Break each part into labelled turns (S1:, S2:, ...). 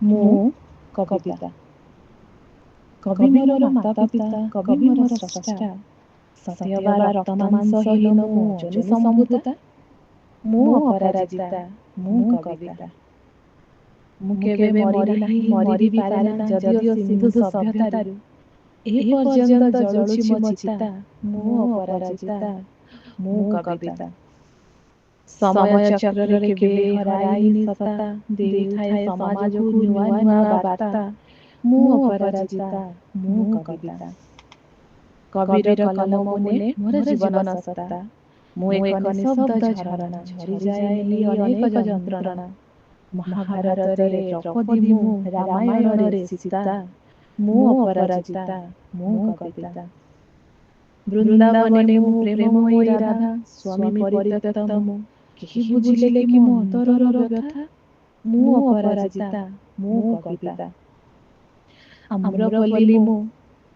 S1: ମୁଁ କବିତା। କବି ମୋର ମାତା ପିତା, କବି ମୋର ସ୍ରଷ୍ଟା। ସତ୍ୟ ବା ରକ୍ତ ମାଂସହୀନ ମୁଁ ଅଯନି ସମ୍ଭୂତା। ମୁଁ ଅପରାଜିତା, ମୁଁ କବିତା। ମୁଁ କେବେ ମରି ନାହିଁ, ମରି ବି ପାରେନା, ଯଦିଓ ସିନ୍ଧୁ ସଭ୍ୟତାରୁ ଏ ପର୍ଯ୍ୟନ୍ତ ଜଳୁଛି ମୋ ଚିତା। ମୁଁ ଅପରାଜିତା, ମୁଁ କବିତା। ସମୟ ଚକ୍ରରେ କେବେ ହରାଇନି ସତା, ଦେଉଥାଏ ସମାଜକୁ ନୂଆ ନୂଆ ବାର୍ତ୍ତା। ମୁଁ ଅପରାଜିତା, ମୁଁ କବିତା। କବିର କଲମ ମୁନେ ମୋର ଜୀବନ ସତ୍ତା। ମୁଁ ଏକ ନିଶବ୍ଦ ଝରଣା, ଝରିଯାଏ ମିଳି ଅନେକ ଯନ୍ତ୍ରଣା। ମହାଭାରତରେ ଦ୍ରୌପଦୀ ମୁଁ, ରାମାୟଣରେ ସୀତା। ମୁଁ ଅପରାଜିତା, ମୁଁ କବିତା। ବୃନ୍ଦାବନେ ମୁଁ ପ୍ରେମମୟୀ ରାଧା, ସ୍ୱାମୀ ପରିତ୍ୟକ୍ତ ମୁଁ। କେହି ବୁଝିଲେ କି ମୋ ଅନ୍ତରର ବ୍ୟଥା? ମୁଁ ଅପରାଜିତା, ମୁଁ କବିତା। ଆମ୍ରପଲ୍ଲୀ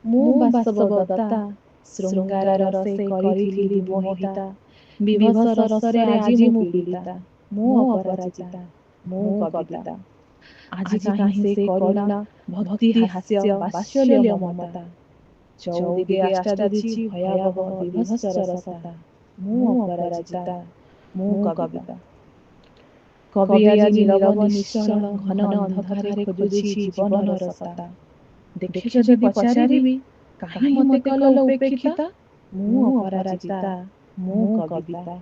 S1: ମୁଁ ବାସବଦତ୍ତା। ଶୃଙ୍ଗାରର ସେ କରିଥିଲି ବିମୋହିତା। ବିଭସ ରସରେ ଆଜି ମୁଁ ପୀଡ଼ିତା। ମୁଁ ଅପରାଜିତା, ମୁଁ କବିତା। ଆଜି କାହିଁ ସେ କରୁଣା, ଭକ୍ତି, ହାସ୍ୟ, ବାତ୍ସଲ୍ୟ, ମମତା। ଚଉଦିଗେ ଆଷ୍ଟାଦୀଛି ଭୟାବହ ବିଭତ୍ସର ସତା। ମୁଁ ଅପରାଜିତା, ମୁଁ କବିତା। କବି ଆଜି ନୀରବ ନିଶ୍ଚଳ, ଘନ ଅନ୍ଧକାରେ ଖୋଜୁଛି ଜୀବନର ସତା। ଦେଖେ ଯଦି ପଚାରିବି, କାହିଁ ମତେ କଲ ଉପେକ୍ଷିତ? ମୁଁ ଅପରାଜିତା, ମୁଁ କବିତା।